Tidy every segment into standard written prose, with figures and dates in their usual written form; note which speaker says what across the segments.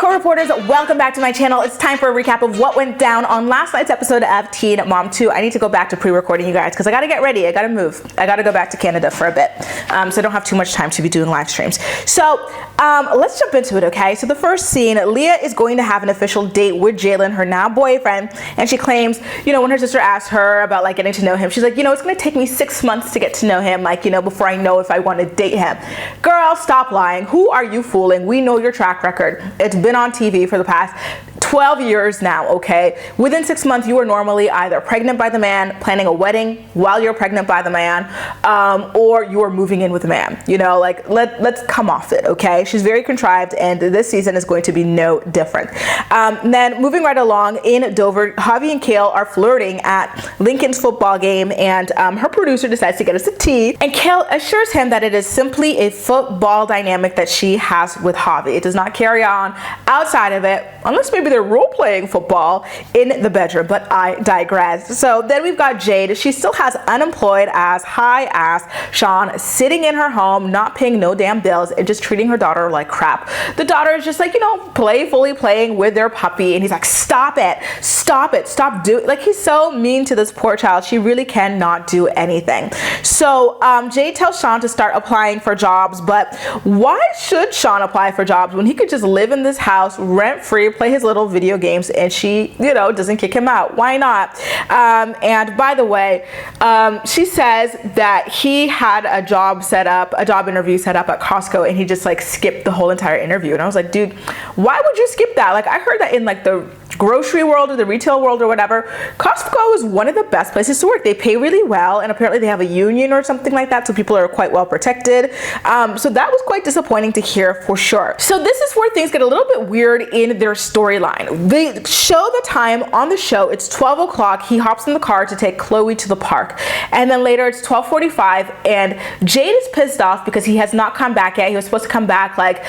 Speaker 1: co-reporters, welcome back to my channel. It's time for a recap of what went down on last night's episode of Teen Mom 2. I need to go back to pre-recording, you guys, because I gotta get ready. I gotta move. I gotta go back to Canada for a bit. So I don't have too much time to be doing live streams. So let's jump into it, okay? So the first scene, Leah is going to have an official date with Jalen, her now boyfriend, and she claims, you know, when her sister asked her about like getting to know him, she's like, you know, it's gonna take me 6 months to get to know him, like, you know, before I know if I want to date him. Girl, stop lying. Who are you fooling? We know your track record. It's been on TV for the past 12 years now, okay? Within 6 months, you are normally either pregnant by the man, planning a wedding while you're pregnant by the man, or you are moving in with the man. You know, like, let's come off it, okay? She's very contrived, and this season is going to be no different. Then moving right along in Dover, Javi and Kail are flirting at Lincoln's football game, and her producer decides to get us a tea, and Kail assures him that it is simply a football dynamic that she has with Javi. It does not carry on outside of it, unless maybe they're role-playing football in the bedroom, but I digress. So then we've got Jade. She still has unemployed ass, high ass Sean sitting in her home, not paying no damn bills and just treating her daughter like crap. The daughter is just like, you know, playfully playing with their puppy, and he's like, stop it, stop it, stop doing, like, he's so mean to this poor child. She really cannot do anything. So Jade tells Sean to start applying for jobs, but why should Sean apply for jobs when he could just live in this house rent-free, play his little video games, and she, you know, doesn't kick him out? Why not? And by the way, she says that he had a job interview set up at Costco, and he just like skipped the whole entire interview. And I was like, dude, why would you skip that? Like, I heard that in like the grocery world or the retail world or whatever, Costco is one of the best places to work. They pay really well, and apparently they have a union or something like that, so people are quite well protected. So that was quite disappointing to hear for sure. So this is where things get a little bit weird in their storyline. They show the time on the show. It's 12 o'clock. He hops in the car to take Chloe to the park, and then later it's 12:45, and Jade is pissed off because he has not come back yet. He was supposed to come back like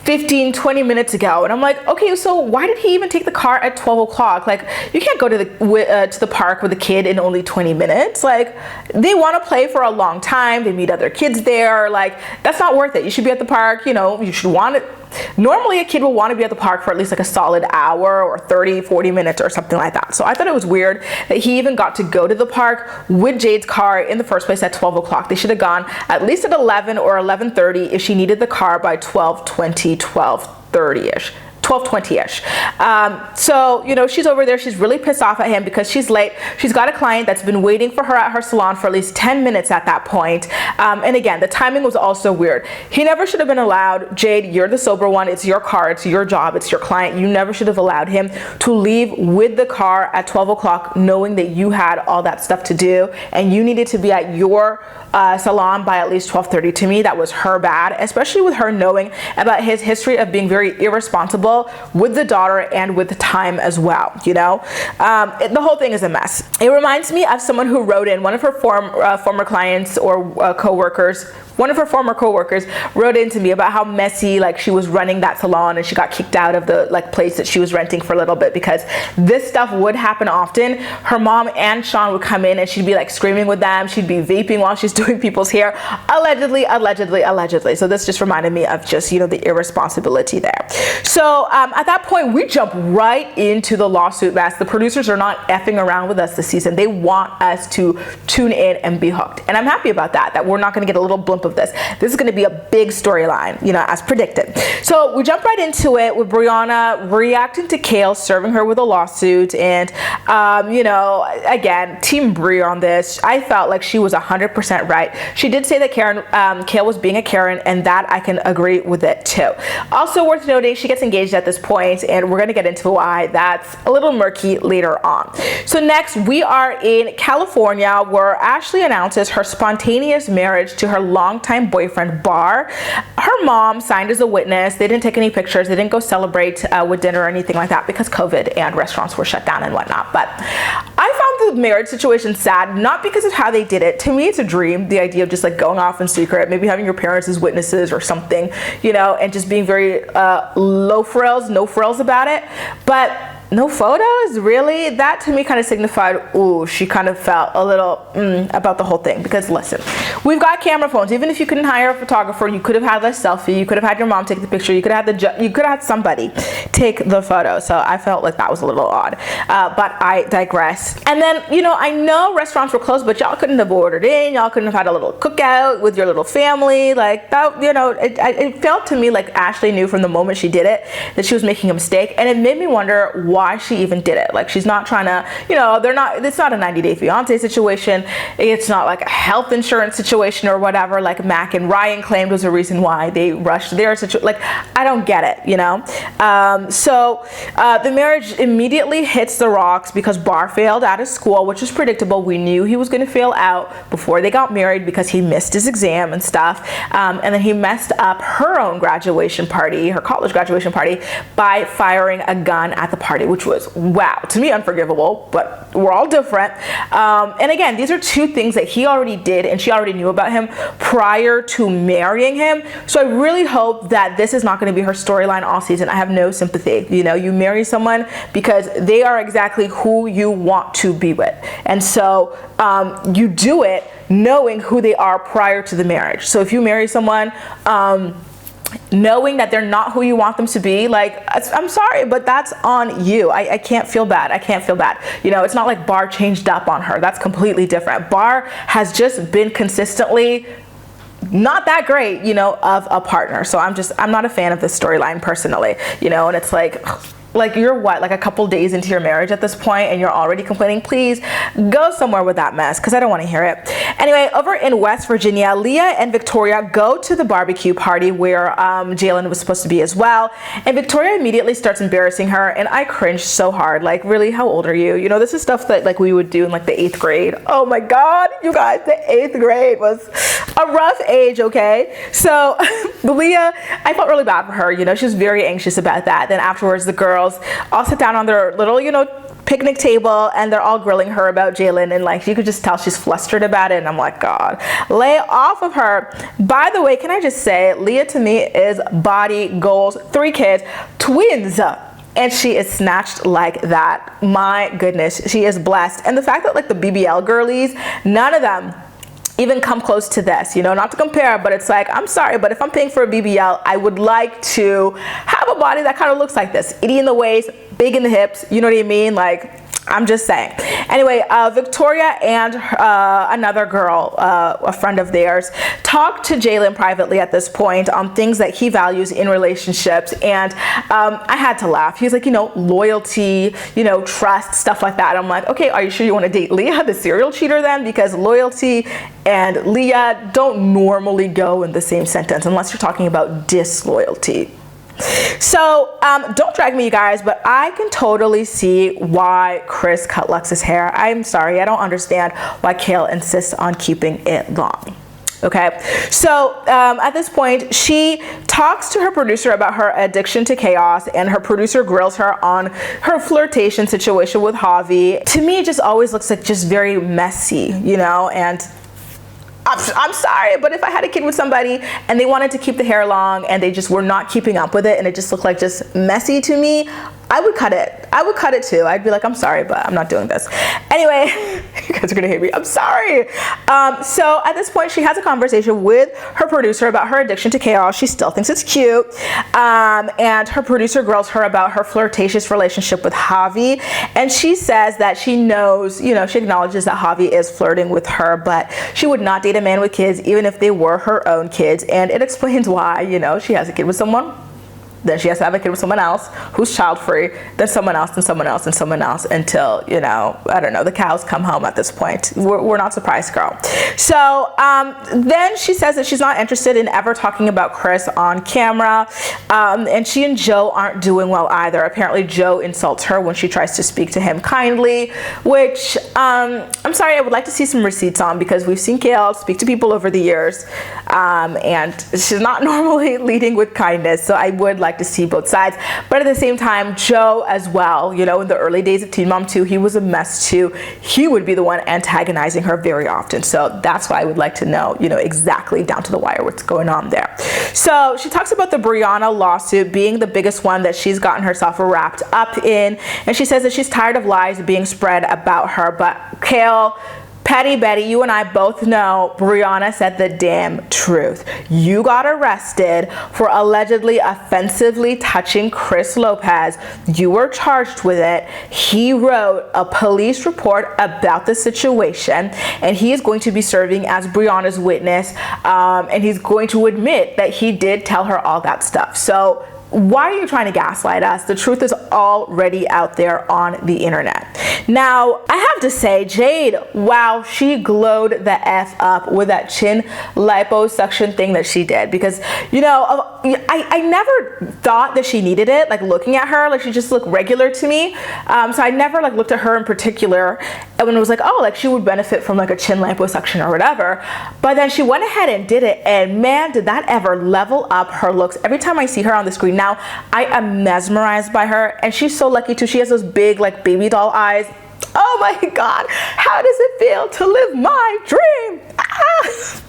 Speaker 1: 15-20 minutes ago, and I'm like, okay, so why did he even take the car at 12 o'clock? Like, you can't go to the park with a kid in only 20 minutes. Like, they want to play for a long time. They meet other kids there. Like, that's not worth it. You should be at the park, you know, you should want it. Normally a kid will want to be at the park for at least like a solid hour or 30-40 minutes or something like that. So I thought it was weird that he even got to go to the park with Jade's car in the first place at 12 o'clock. They should have gone at least at 11 or 11:30 if she needed the car by 12:20, 12:30-ish. 12:20-ish. So, you know, she's over there. She's really pissed off at him because she's late. She's got a client that's been waiting for her at her salon for at least 10 minutes at that point. And again, the timing was also weird. He never should have been allowed. Jade, you're the sober one. It's your car. It's your job. It's your client. You never should have allowed him to leave with the car at 12 o'clock knowing that you had all that stuff to do and you needed to be at your salon by at least 12:30. To me, that was her bad, especially with her knowing about his history of being very irresponsible with the daughter and with the time as well, you know? The whole thing is a mess. It reminds me of someone who wrote in, one of her former clients or co-workers, one of her former co-workers wrote in to me about how messy, like, she was running that salon and she got kicked out of the like place that she was renting for a little bit because this stuff would happen often. Her mom and Sean would come in and she'd be like screaming with them. She'd be vaping while she's doing people's hair. Allegedly. So this just reminded me of just, you know, the irresponsibility there. So at that point, we jump right into the lawsuit mess. The producers are not effing around with us this season. They want us to tune in and be hooked. And I'm happy about that we're not going to get a little blimp of this. This is going to be a big storyline, you know, as predicted. So we jump right into it with Brianna reacting to Kail, serving her with a lawsuit. And, you know, again, Team Bri on this. I felt like she was 100% right. She did say that Kail was being a Karen, and that I can agree with it too. Also worth noting, she gets engaged at this point, and we're going to get into why that's a little murky later on. So next, we are in California, where Ashley announces her spontaneous marriage to her longtime boyfriend, Bar. Her mom signed as a witness. They didn't take any pictures. They didn't go celebrate with dinner or anything like that because COVID and restaurants were shut down and whatnot. But I found the marriage situation sad, not because of how they did it. To me, it's a dream, the idea of just like going off in secret, maybe having your parents as witnesses or something, you know, and just being very no frills about it. But No photos? Really? That to me kind of signified, ooh, she kind of felt a little about the whole thing. Because listen, we've got camera phones. Even if you couldn't hire a photographer, you could have had a selfie. You could have had your mom take the picture. You could have had somebody take the photo. So I felt like that was a little odd. But I digress. And then, you know, I know restaurants were closed, but y'all couldn't have ordered in. Y'all couldn't have had a little cookout with your little family. Like that, you know, it felt to me like Ashley knew from the moment she did it that she was making a mistake. And it made me wonder why she even did it. Like, she's not trying to, you know, it's not a 90-day fiance situation. It's not like a health insurance situation or whatever, like Mac and Ryan claimed was a reason why they rushed their situation. Like, I don't get it, you know? So the marriage immediately hits the rocks because Bar failed out of school, which was predictable. We knew he was going to fail out before they got married because he missed his exam and stuff. And then he messed up her own graduation party, her college graduation party, by firing a gun at the party, which was, wow, to me unforgivable, but we're all different. And again, these are two things that he already did and she already knew about him prior to marrying him. So I really hope that this is not going to be her storyline all season. I have no sympathy. You know, you marry someone because they are exactly who you want to be with. And so you do it knowing who they are prior to the marriage. So if you marry someone, knowing that they're not who you want them to be, like, I'm sorry, but that's on you. I can't feel bad. I can't feel bad. You know, it's not like Bar changed up on her. That's completely different. Bar has just been consistently not that great, you know, of a partner. So I'm not a fan of this storyline personally, you know, and it's like you're what, like a couple days into your marriage at this point and you're already complaining. Please go somewhere with that mess because I don't want to hear it. Anyway, over in West Virginia, Leah and Victoria go to the barbecue party where Jalen was supposed to be as well. And Victoria immediately starts embarrassing her and I cringed so hard. Like, really, how old are you? You know, this is stuff that like we would do in like the 8th grade. Oh my God, you guys, the 8th grade was a rough age, okay? So Leah, I felt really bad for her. You know, she was very anxious about that. Then afterwards, the girls all sit down on their little, you know, picnic table and they're all grilling her about Jalen, and like you could just tell she's flustered about it, and I'm like, God, lay off of her. By the way, can I just say, Leah to me is body goals, 3 kids, twins, and she is snatched like that. My goodness, she is blessed. And the fact that like the BBL girlies, none of them even come close to this, you know, not to compare, but it's like, I'm sorry, but if I'm paying for a BBL, I would like to have a body that kind of looks like this, itty in the waist, big in the hips, you know what I mean? Like, I'm just saying. Anyway, Victoria and another girl, a friend of theirs, talked to Jalen privately at this point on things that he values in relationships. And I had to laugh. He was like, you know, loyalty, you know, trust, stuff like that. I'm like, okay, are you sure you want to date Leah, the serial cheater then? Because loyalty and Leah don't normally go in the same sentence unless you're talking about disloyalty. So don't drag me, you guys, but I can totally see why Chris cut Lux's hair. I'm sorry, I don't understand why Kail insists on keeping it long. Okay, so at this point, she talks to her producer about her addiction to chaos, and her producer grills her on her flirtation situation with Javi. To me, it just always looks like just very messy, you know, and I'm sorry, but if I had a kid with somebody and they wanted to keep the hair long and they just were not keeping up with it and it just looked like just messy to me, I would cut it. I would cut it too. I'd be like, I'm sorry, but I'm not doing this. Anyway, you guys are gonna hate me. I'm sorry. So at this point, she has a conversation with her producer about her addiction to chaos. She still thinks it's cute. And her producer grills her about her flirtatious relationship with Javi. And she says that she knows, you know, she acknowledges that Javi is flirting with her, but she would not date a man with kids, even if they were her own kids. And it explains why, you know, she has a kid with someone, then she has to have a kid with someone else who's child-free, then someone else, then someone else, and someone else until, you know, I don't know, the cows come home at this point. We're not surprised, girl. So then she says that she's not interested in ever talking about Chris on camera. And she and Jo aren't doing well either. Apparently, Jo insults her when she tries to speak to him kindly, which I'm sorry, I would like to see some receipts on, because we've seen Kail speak to people over the years, and she's not normally leading with kindness. So I would like like to see both sides. But at the same time, Jo as well, you know, in the early days of Teen Mom 2, he was a mess too. He would be the one antagonizing her very often. So that's why I would like to know, you know, exactly down to the wire what's going on there. So she talks about the Brianna lawsuit being the biggest one that she's gotten herself wrapped up in. And she says that she's tired of lies being spread about her. But Kail, Petty Betty, you and I both know Brianna said the damn truth. You got arrested for allegedly offensively touching Chris Lopez. You were charged with it. He wrote a police report about the situation, and he is going to be serving as Brianna's witness, and he's going to admit that he did tell her all that stuff. So why are you trying to gaslight us? The truth is already out there on the internet. Now, I have to say, Jade, wow, she glowed the F up with that chin liposuction thing that she did, because, you know, I never thought that she needed it. Like, looking at her, like, she just looked regular to me. So I never, like, looked at her in particular and when it was like, oh, like, she would benefit from, like, a chin liposuction or whatever. But then she went ahead and did it, and man, did that ever level up her looks. Every time I see her on the screen now, I am mesmerized by her, and she's so lucky too. She has those big, like, baby doll eyes. Oh my God, how does it feel to live my dream? Ah!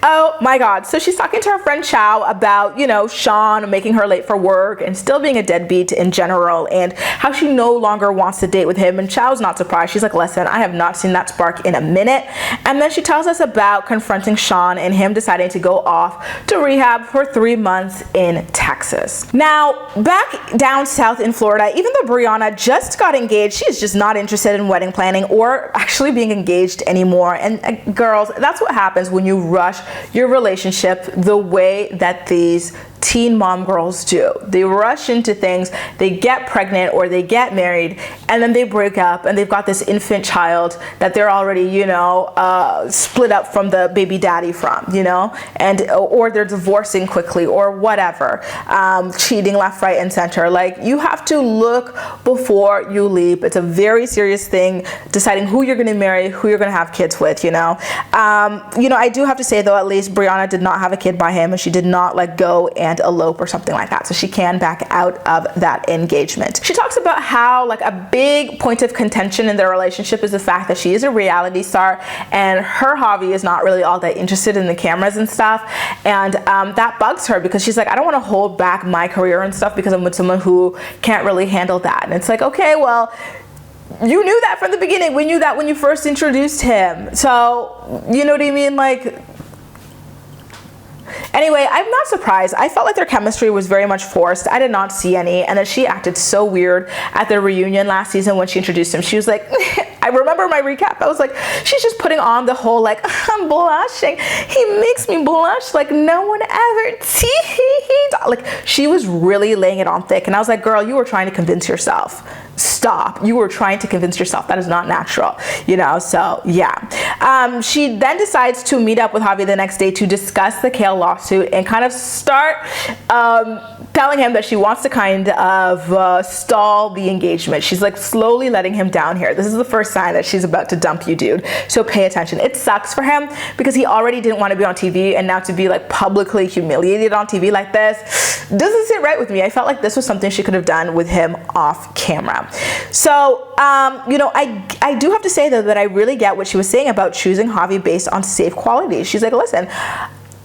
Speaker 1: Oh my God. So she's talking to her friend Chow about, you know, Sean making her late for work and still being a deadbeat in general, and how she no longer wants to date with him. And Chow's not surprised. She's like, listen, I have not seen that spark in a minute. And then she tells us about confronting Sean and him deciding to go off to rehab for 3 months in Texas. Now, back down south in Florida, even though Brianna just got engaged, she is just not interested in wedding planning or actually being engaged anymore. And girls, that's what happens when you rush your relationship the way that these teen mom girls do. They rush into things, they get pregnant or they get married, and then they break up and they've got this infant child that they're already, you know, split up from the baby daddy from, you know, and or they're divorcing quickly or whatever, cheating left, right, and center. Like, you have to look before you leap. It's a very serious thing, deciding who you're going to marry, who you're going to have kids with, you know. You know, I do have to say though, at least Brianna did not have a kid by him, and she did not like go and elope or something like that, so she can back out of that engagement. She talks about how, like, a big point of contention in their relationship is the fact that she is a reality star and her hobby is not really all that interested in the cameras and stuff, and that bugs her, because she's like, I don't want to hold back my career and stuff because I'm with someone who can't really handle that. And it's like, okay, well, you knew that from the beginning. We knew that when you first introduced him. So, you know what I mean? Like, anyway, I'm not surprised. I felt like their chemistry was very much forced. I did not see any. And then she acted so weird at their reunion last season when she introduced him. She was like, I remember my recap. I was like, she's just putting on the whole, like, I'm blushing. He makes me blush like no one ever. Like, she was really laying it on thick. And I was like, girl, you were trying to convince yourself. Stop. You were trying to convince yourself. That is not natural, you know? So yeah. She then decides to meet up with Javi the next day to discuss the Kail lawsuit and kind of start telling him that she wants to kind of stall the engagement. She's like slowly letting him down here. This is the first sign that she's about to dump you, dude. So pay attention. It sucks for him because he already didn't want to be on TV, and now to be like publicly humiliated on TV like this doesn't sit right with me. I felt like this was something she could have done with him off camera. So, you know, I do have to say though that I really get what she was saying about choosing Javi based on safe qualities. She's like, listen,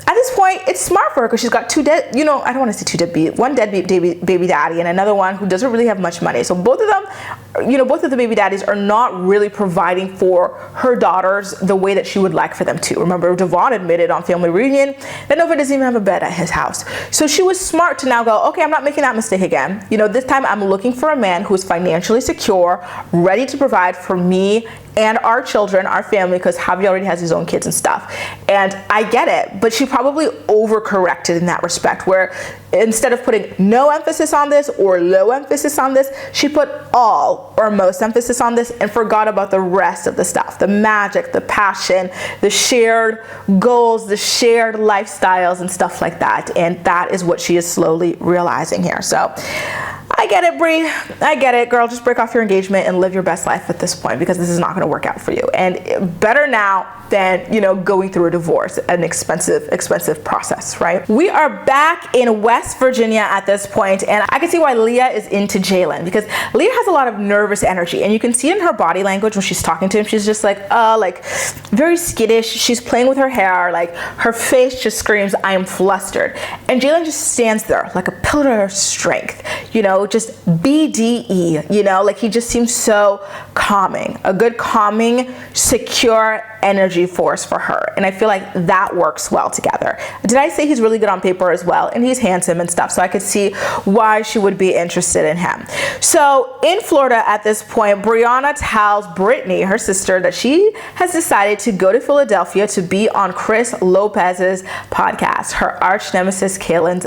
Speaker 1: at this point, it's smart for her because she's got I don't want to say two deadbeat, one deadbeat baby daddy and another one who doesn't really have much money. So both of them, you know, both of the baby daddies are not really providing for her daughters the way that she would like for them to. Remember, Devon admitted on Family Reunion that nobody doesn't even have a bed at his house. So she was smart to now go, okay, I'm not making that mistake again. You know, this time I'm looking for a man who is financially secure, ready to provide for me and our children, our family, because Javi already has his own kids and stuff. And I get it, but she probably overcorrected in that respect, where instead of putting no emphasis on this or low emphasis on this, she put all or most emphasis on this and forgot about the rest of the stuff, the magic, the passion, the shared goals, the shared lifestyles and stuff like that. And that is what she is slowly realizing here. So I I get it, Brie. I get it, girl. Just break off your engagement and live your best life at this point, because this is not going to work out for you. And better now than, you know, going through a divorce, an expensive process, right? We are back in West Virginia at this point, and I can see why Leah is into Jalen, because Leah has a lot of nervous energy, and you can see it in her body language when she's talking to him. She's just like very skittish. She's playing with her hair, like her face just screams, I am flustered. And Jalen just stands there like a pillar of strength, you know, just BDE, you know, like he just seems so calming, a good calming, secure energy force for her. And I feel like that works well together. Did I say he's really good on paper as well? And he's handsome and stuff. So I could see why she would be interested in him. So in Florida at this point, Brianna tells Brittany, her sister, that she has decided to go to Philadelphia to be on Chris Lopez's podcast, her arch nemesis, Kaylin's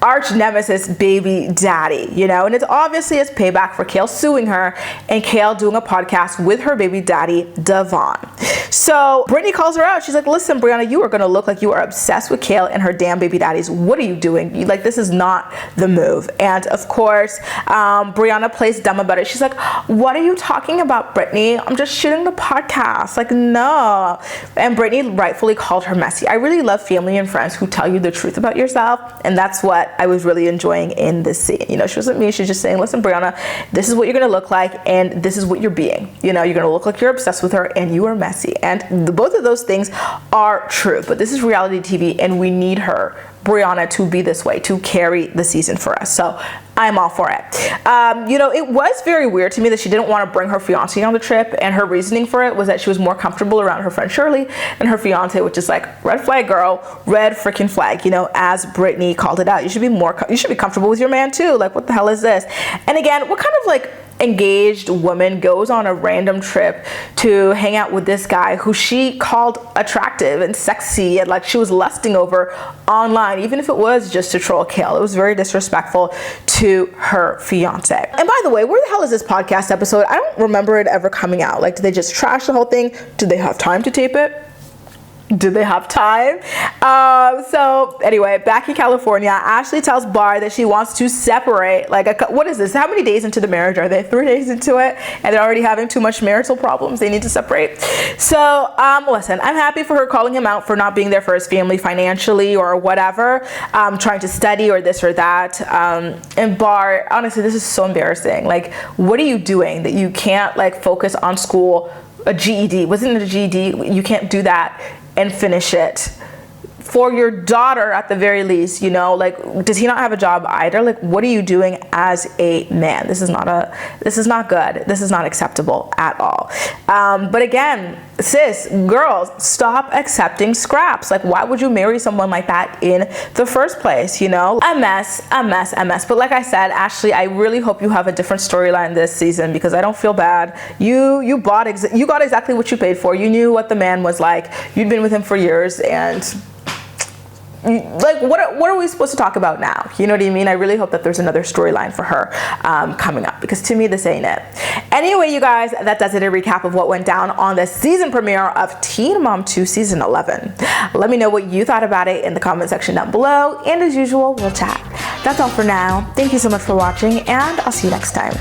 Speaker 1: arch nemesis baby daddy, you know, and it's obviously as payback for Kail suing her and Kail doing a podcast with her baby daddy, Devon. So Brittany calls her out. She's like, listen, Brianna, you are going to look like you are obsessed with Kail and her damn baby daddies. What are you doing? Like, this is not the move. And of course, Brianna plays dumb about it. She's like, what are you talking about, Brittany? I'm just shooting the podcast. Like, no. And Brittany rightfully called her messy. I really love family and friends who tell you the truth about yourself. And that's what I was really enjoying in this scene. You know, she wasn't me. She's just saying, listen, Brianna, this is what you're going to look like. And this is what you're being. You know, you're going to look like you're obsessed with her and you are messy. And both of those things are true, but this is reality TV and we need her, Brianna, to be this way, to carry the season for us. So I'm all for it. You know, it was very weird to me that she didn't want to bring her fiance on the trip, and her reasoning for it was that she was more comfortable around her friend Shirley and her fiance, which is like, red flag, girl, red freaking flag, you know, as Brittany called it out. You should be comfortable with your man too. Like, what the hell is this? And again, what kind of like engaged woman goes on a random trip to hang out with this guy who she called attractive and sexy and like she was lusting over online, even if it was just to troll Kail? It was very disrespectful to her fiance. And by the way, where the hell is this podcast episode? I don't remember it ever coming out. Like, did they just trash the whole thing? Did they have time to tape it? Did they have time? So anyway, back in California, Ashley tells Bar that she wants to separate. Like, what is this? How many days into the marriage are they? 3 days into it, and they're already having too much marital problems. They need to separate. So listen, I'm happy for her calling him out for not being there for his family financially or whatever, trying to study or this or that. And Bar, honestly, this is so embarrassing. Like, what are you doing that you can't like focus on school? A GED, wasn't it a GED? You can't do that and finish it for your daughter at the very least, you know? Like, does he not have a job either? Like, what are you doing as a man? This is not good. This is not acceptable at all. But again, sis, girls, stop accepting scraps. Like, why would you marry someone like that in the first place, you know? A mess. But like I said, Ashley, I really hope you have a different storyline this season, because I don't feel bad. You got exactly what you paid for. You knew what the man was like. You'd been with him for years, and like, what are we supposed to talk about now? You know what I mean? I really hope that there's another storyline for her coming up, because to me, this ain't it. Anyway, you guys, that does it. A recap of what went down on the season premiere of Teen Mom 2 Season 11. Let me know what you thought about it in the comment section down below. And as usual, we'll chat. That's all for now. Thank you so much for watching, and I'll see you next time.